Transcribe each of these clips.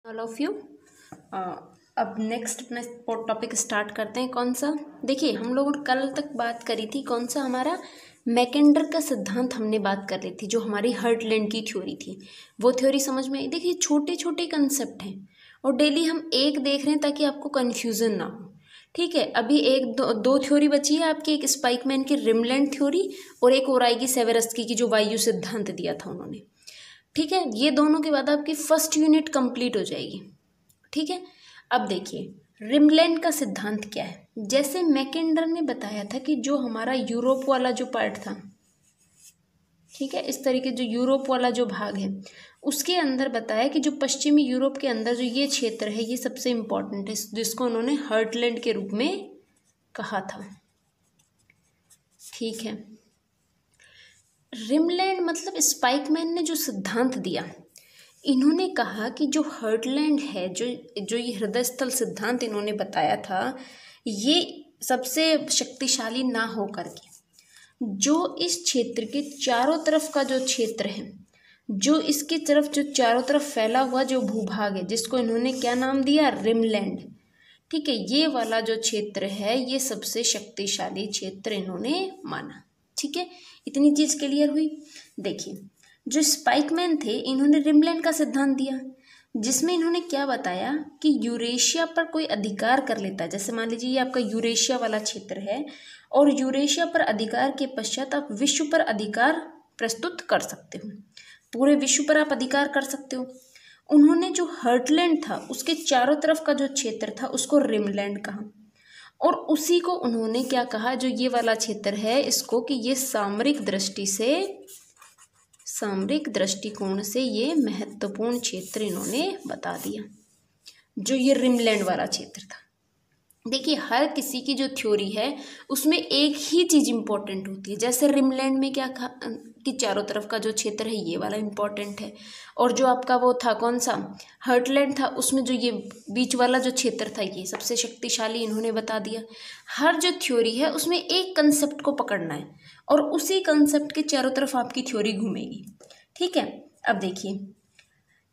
All of you. अब next अपना topic start करते हैं। कौन सा? देखिए, हम लोग कल तक बात करी थी, कौन सा हमारा मैकेंडर का सिद्धांत हमने बात कर ली थी, जो हमारी हर्टलैंड की थ्योरी थी। वो थ्योरी समझ में आई? देखिए, छोटे छोटे कंसेप्ट हैं और डेली हम एक देख रहे हैं ताकि आपको कन्फ्यूज़न ना हो। ठीक है, अभी एक दो थ्योरी बची है आपकी, एक स्पाइकमैन की रिमलैंड थ्योरी और एक ओराइगी सेवेरस्की की जो वायु सिद्धांत दिया था उन्होंने। ठीक है, ये दोनों के बाद आपकी फर्स्ट यूनिट कंप्लीट हो जाएगी। ठीक है, अब देखिए रिमलैंड का सिद्धांत क्या है। जैसे मैकेंडर ने बताया था कि जो हमारा यूरोप वाला जो पार्ट था, ठीक है, इस तरीके जो यूरोप वाला जो भाग है उसके अंदर बताया कि जो पश्चिमी यूरोप के अंदर जो ये क्षेत्र है ये सबसे इम्पोर्टेंट है, जिसको उन्होंने हर्टलैंड के रूप में कहा था। ठीक है, रिमलैंड मतलब स्पाइकमैन ने जो सिद्धांत दिया, इन्होंने कहा कि जो हर्टलैंड है, जो ये हृदय स्थल सिद्धांत इन्होंने बताया था, ये सबसे शक्तिशाली ना हो करके जो इस क्षेत्र के चारों तरफ का जो क्षेत्र है, जो इसकी तरफ जो चारों तरफ फैला हुआ जो भूभाग है, जिसको इन्होंने क्या नाम दिया? रिमलैंड। ठीक है, ये वाला जो क्षेत्र है ये सबसे शक्तिशाली क्षेत्र इन्होंने माना। ठीक है, इतनी चीज क्लियर हुई। देखिए, जो स्पाइकमैन थे इन्होंने रिमलैंड का सिद्धांत दिया, जिसमें इन्होंने क्या बताया कि यूरेशिया पर कोई अधिकार कर लेता है। जैसे मान लीजिए ये आपका यूरेशिया वाला क्षेत्र है और यूरेशिया पर अधिकार के पश्चात आप विश्व पर अधिकार प्रस्तुत कर सकते हो, पूरे विश्व पर आप अधिकार कर सकते हो। उन्होंने जो हर्टलैंड था उसके चारों तरफ का जो क्षेत्र था उसको रिमलैंड कहा, और उसी को उन्होंने क्या कहा, जो ये वाला क्षेत्र है इसको, कि ये सामरिक दृष्टिकोण से ये महत्वपूर्ण क्षेत्र इन्होंने बता दिया, जो ये रिमलैंड वाला क्षेत्र था। देखिए, हर किसी की जो थ्योरी है उसमें एक ही चीज़ इंपॉर्टेंट होती है। जैसे रिमलैंड में क्या कहा कि चारों तरफ का जो क्षेत्र है ये वाला इंपॉर्टेंट है, और जो आपका वो था कौन सा हर्टलैंड था, उसमें जो ये बीच वाला जो क्षेत्र था ये सबसे शक्तिशाली इन्होंने बता दिया। हर जो थ्योरी है उसमें एक कंसेप्ट को पकड़ना है और उसी कंसेप्ट के चारों तरफ आपकी थ्योरी घूमेगी। ठीक है, अब देखिए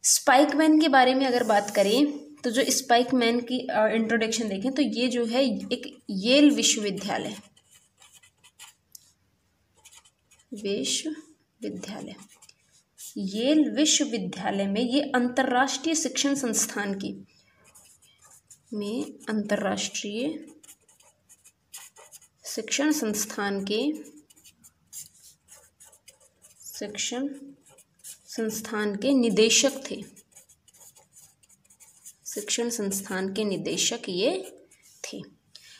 स्पाइकमैन के बारे में अगर बात करें तो जो स्पाइकमैन की इंट्रोडक्शन देखें तो ये जो है एक येल विश्वविद्यालय में ये अंतर्राष्ट्रीय शिक्षण संस्थान के निदेशक थे। शिक्षण संस्थान के निदेशक ये थे।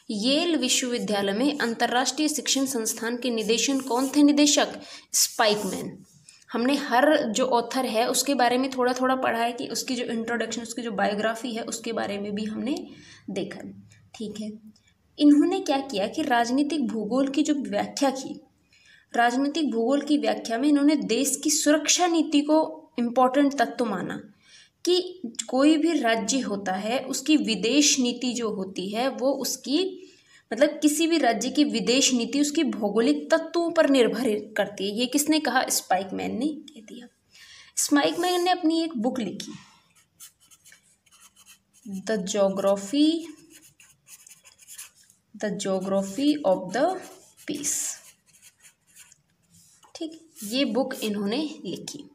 येल विश्वविद्यालय में अंतर्राष्ट्रीय शिक्षण संस्थान के कौन थे निदेशक? स्पाइकमैन। हमने हर जो ऑथर है उसके बारे में थोड़ा थोड़ा पढ़ा है कि उसकी जो इंट्रोडक्शन, उसकी जो बायोग्राफी है उसके बारे में भी हमने देखा। ठीक है, इन्होंने क्या किया कि राजनीतिक भूगोल की जो व्याख्या की, राजनीतिक भूगोल की व्याख्या में इन्होंने देश की सुरक्षा नीति को इम्पोर्टेंट तत्व माना कि कोई भी राज्य होता है उसकी विदेश नीति जो होती है वो उसकी मतलब किसी भी राज्य की विदेश नीति उसकी भौगोलिक तत्वों पर निर्भर करती है। ये किसने कहा? स्पाइकमैन ने कह दिया। स्पाइकमैन ने अपनी एक बुक लिखी, the geography of the peace. ठीक, ये बुक इन्होंने लिखी,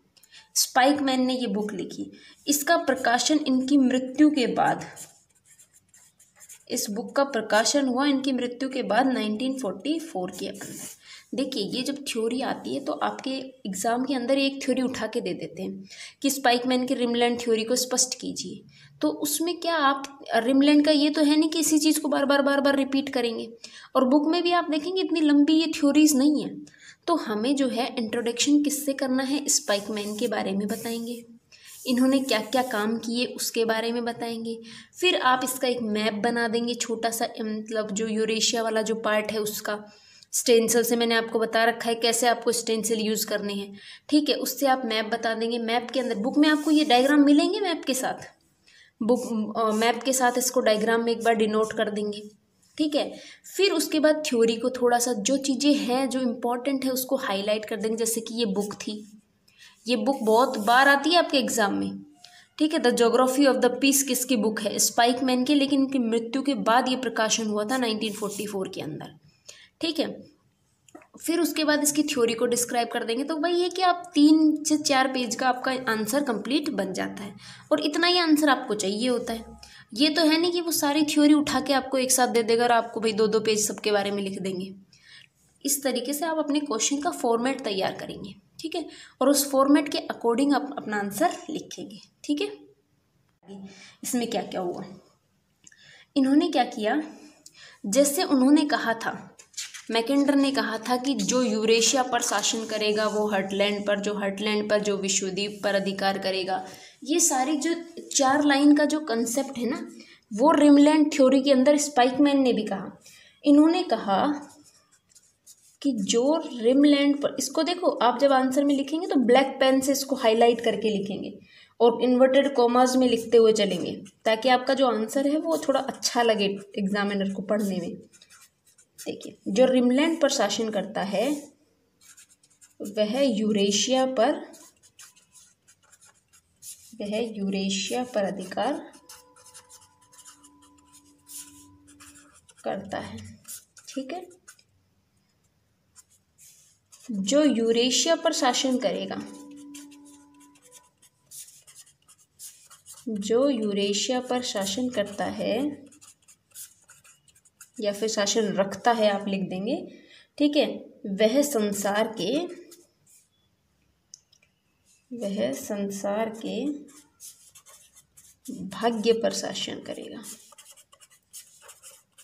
स्पाइकमैन ने ये बुक लिखी। इसका प्रकाशन इनकी मृत्यु के बाद, इस बुक का प्रकाशन हुआ इनकी मृत्यु के बाद 1944 के अंदर। देखिए, ये जब थ्योरी आती है तो आपके एग्जाम के अंदर एक थ्योरी उठा के दे देते हैं कि स्पाइकमैन की रिमलैंड थ्योरी को स्पष्ट कीजिए। तो उसमें क्या आप रिमलैंड का ये तो है नहीं कि इसी चीज़ को बार बार रिपीट करेंगे, और बुक में भी आप देखेंगे इतनी लंबी ये थ्योरीज नहीं है। तो हमें जो है इंट्रोडक्शन किससे करना है? स्पाइकमैन के बारे में बताएंगे, इन्होंने क्या क्या काम किए उसके बारे में बताएंगे। फिर आप इसका एक मैप बना देंगे छोटा सा, मतलब जो यूरेशिया वाला जो पार्ट है उसका स्टेंसिल से मैंने आपको बता रखा है कैसे आपको स्टेंसिल यूज़ करने हैं। ठीक है, उससे आप मैप बता देंगे। मैप के अंदर बुक में आपको ये डायग्राम मिलेंगे मैप के साथ, मैप के साथ इसको डायग्राम में एक बार डिनोट कर देंगे। ठीक है, फिर उसके बाद थ्योरी को थोड़ा सा जो चीज़ें हैं जो इम्पोर्टेंट है उसको हाईलाइट कर देंगे। जैसे कि ये बुक थी, ये बुक बहुत बार आती है आपके एग्जाम में, ठीक है। The geography of the peace किसकी बुक है? स्पाइकमैन की, लेकिन इनकी मृत्यु के बाद ये प्रकाशन हुआ था 1944 के अंदर। ठीक है। फिर उसके बाद इसकी थ्योरी को डिस्क्राइब कर देंगे। तो भाई ये कि आप 3 से 4 पेज का आपका आंसर कंप्लीट बन जाता है, और इतना ही आंसर आपको चाहिए होता है। ये तो है नहीं कि वो सारी थ्योरी उठा के आपको एक साथ दे देगा और आपको भाई 2-2 पेज सबके बारे में लिख देंगे। इस तरीके से आप अपने क्वेश्चन का फॉर्मेट तैयार करेंगे, ठीक है, और उस फॉर्मेट के अकॉर्डिंग आप अपना आंसर लिखेंगे। ठीक है। इसमें क्या क्या हुआ, इन्होंने क्या किया, जैसे उन्होंने कहा था, मैकेंडर ने कहा था कि जो यूरेशिया पर शासन करेगा वो हर्टलैंड पर, जो हर्टलैंड पर जो विश्वद्वीप पर अधिकार करेगा। ये सारी जो 4 लाइन का जो कंसेप्ट है ना, वो रिमलैंड थ्योरी के अंदर स्पाइकमैन ने भी कहा। इन्होंने कहा कि जो रिमलैंड पर, इसको देखो आप जब आंसर में लिखेंगे तो ब्लैक पेन से इसको हाईलाइट करके लिखेंगे और इन्वर्टेड कॉमास में लिखते हुए चलेंगे, ताकि आपका जो आंसर है वो थोड़ा अच्छा लगे एग्जामिनर को पढ़ने में। देखिए, जो रिमलैंड पर शासन करता है वह यूरेशिया पर अधिकार करता है। ठीक है। जो यूरेशिया पर शासन करेगा, जो यूरेशिया पर शासन करता है या फिर शासन रखता है, आप लिख देंगे। ठीक है। वह संसार के भाग्य पर शासन करेगा।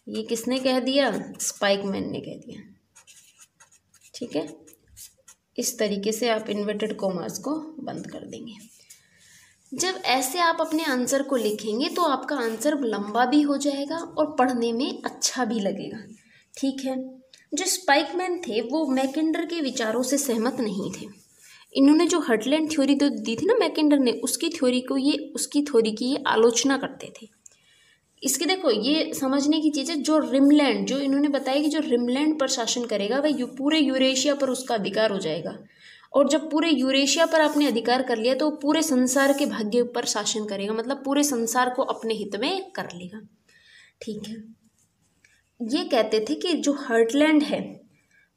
ये किसने कह दिया? स्पाइकमैन ने कह दिया। ठीक है। इस तरीके से आप इन्वर्टेड कॉमास को बंद कर देंगे। जब ऐसे आप अपने आंसर को लिखेंगे तो आपका आंसर लंबा भी हो जाएगा और पढ़ने में अच्छा भी लगेगा। ठीक है। जो स्पाइकमैन थे वो मैकेंडर के विचारों से सहमत नहीं थे। इन्होंने जो हर्टलैंड थ्योरी तो दी थी ना मैकेंडर ने, उसकी थ्योरी की ये आलोचना करते थे। इसके देखो ये समझने की चीज़ है, जो रिमलैंड, जो इन्होंने बताया कि जो रिमलैंड पर शासन करेगा वह पूरे यूरेशिया पर उसका अधिकार हो जाएगा, और जब पूरे यूरेशिया पर आपने अधिकार कर लिया तो पूरे संसार के भाग्य पर शासन करेगा, मतलब पूरे संसार को अपने हित में कर लेगा। ठीक है। ये कहते थे कि जो हर्टलैंड है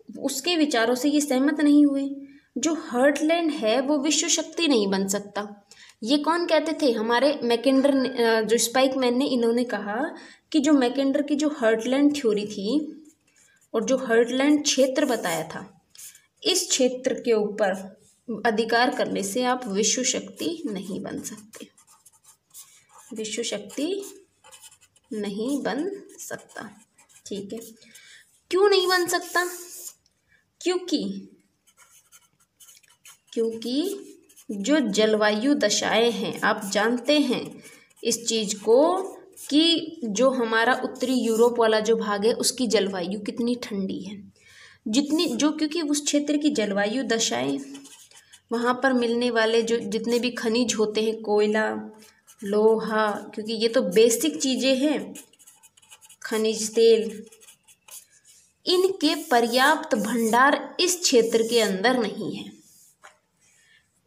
उसके विचारों से ये सहमत नहीं हुए। जो हर्टलैंड है वो विश्व शक्ति नहीं बन सकता। ये कौन कहते थे? हमारे मैकेंडर ने, जो स्पाइकमैन ने, इन्होंने कहा कि जो मैकेंडर की जो हर्टलैंड थ्योरी थी और जो हर्टलैंड क्षेत्र बताया था, इस क्षेत्र के ऊपर अधिकार करने से आप विश्व शक्ति नहीं बन सकते, विश्व शक्ति नहीं बन सकता। ठीक है। क्यों नहीं बन सकता? क्योंकि जो जलवायु दशाएं हैं, आप जानते हैं इस चीज़ को कि जो हमारा उत्तरी यूरोप वाला जो भाग है उसकी जलवायु कितनी ठंडी है, क्योंकि उस क्षेत्र की जलवायु दशाएं, वहाँ पर मिलने वाले जो जितने भी खनिज होते हैं, कोयला, लोहा, क्योंकि ये तो बेसिक चीज़ें हैं, खनिज तेल, इनके पर्याप्त भंडार इस क्षेत्र के अंदर नहीं है।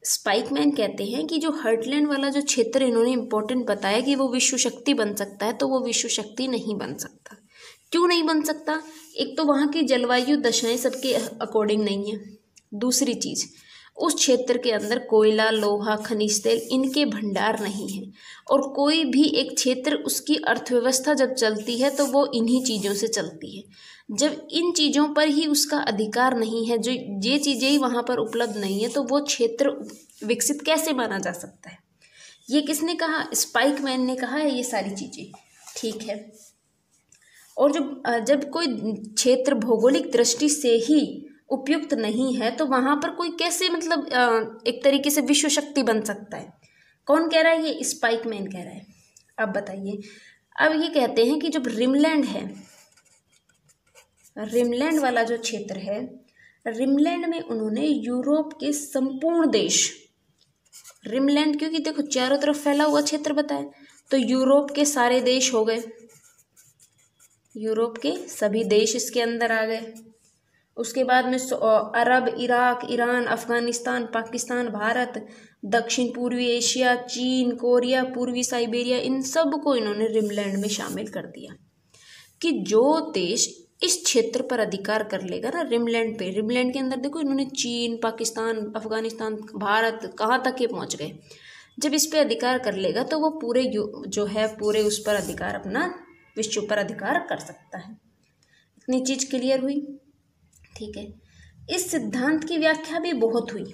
स्पाइकमैन कहते हैं कि जो हर्टलैंड वाला जो क्षेत्र इन्होंने इम्पोर्टेंट बताया कि वो विश्व शक्ति बन सकता है, तो वो विश्व शक्ति नहीं बन सकता। क्यों नहीं बन सकता? एक तो वहाँ की जलवायु दशाएं सबके अकॉर्डिंग नहीं है। दूसरी चीज़, उस क्षेत्र के अंदर कोयला, लोहा, खनिज तेल, इनके भंडार नहीं हैं, और कोई भी एक क्षेत्र, उसकी अर्थव्यवस्था जब चलती है तो वो इन्हीं चीज़ों से चलती है। जब इन चीज़ों पर ही उसका अधिकार नहीं है, जो ये चीज़ें ही वहाँ पर उपलब्ध नहीं है, तो वो क्षेत्र विकसित कैसे माना जा सकता है? ये किसने कहा? स्पाइकमैन ने कहा है ये सारी चीज़ें। ठीक है। और जब कोई क्षेत्र भौगोलिक दृष्टि से ही उपयुक्त नहीं है तो वहाँ पर कोई कैसे, मतलब एक तरीके से विश्व शक्ति बन सकता है? कौन कह रहा है? ये स्पाइकमैन कह रहा है। अब बताइए, अब ये कहते हैं कि जब रिमलैंड है, रिमलैंड वाला जो क्षेत्र है, रिमलैंड में उन्होंने यूरोप के संपूर्ण देश, रिमलैंड क्योंकि देखो चारों तरफ फैला हुआ क्षेत्र बताया, तो यूरोप के सारे देश हो गए, यूरोप के सभी देश इसके अंदर आ गए। उसके बाद में अरब, इराक, ईरान, अफगानिस्तान, पाकिस्तान, भारत, दक्षिण पूर्वी एशिया, चीन, कोरिया, पूर्वी साइबेरिया, इन सब को इन्होंने रिमलैंड में शामिल कर दिया कि जो देश इस क्षेत्र पर अधिकार कर लेगा ना, रिमलैंड पे, रिमलैंड के अंदर देखो इन्होंने चीन, पाकिस्तान, अफगानिस्तान, भारत, कहाँ तक ये पहुँच गए। जब इस पे अधिकार कर लेगा तो वो पूरे जो है पूरे उस पर अधिकार, अपना विश्व पर अधिकार कर सकता है। इतनी चीज़ क्लियर हुई, ठीक है। इस सिद्धांत की व्याख्या भी बहुत हुई,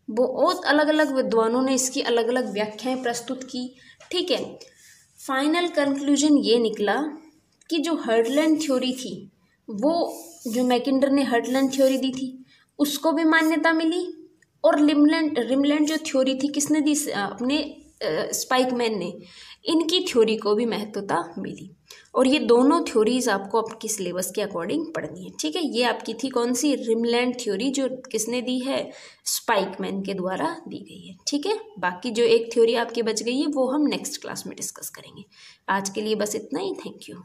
बहुत अलग अलग विद्वानों ने इसकी अलग अलग व्याख्याएं प्रस्तुत की, ठीक है। फाइनल कंक्लूजन ये निकला कि जो हर्टलैंड थ्योरी थी, वो जो मैकिंडर ने हर्टलैंड थ्योरी दी थी उसको भी मान्यता मिली, और रिमलैंड जो थ्योरी थी किसने दी, अपने स्पाइकमैन ने, इनकी थ्योरी को भी महत्वता मिली। और ये दोनों थ्योरीज आपको आपकी सिलेबस के अकॉर्डिंग पढ़नी है, ठीक है। ये आपकी थी कौन सी, रिमलैंड थ्योरी, जो किसने दी है, स्पाइकमैन के द्वारा दी गई है, ठीक है। बाकी जो एक थ्योरी आपकी बच गई है वो हम नेक्स्ट क्लास में डिस्कस करेंगे। आज के लिए बस इतना ही, थैंक यू।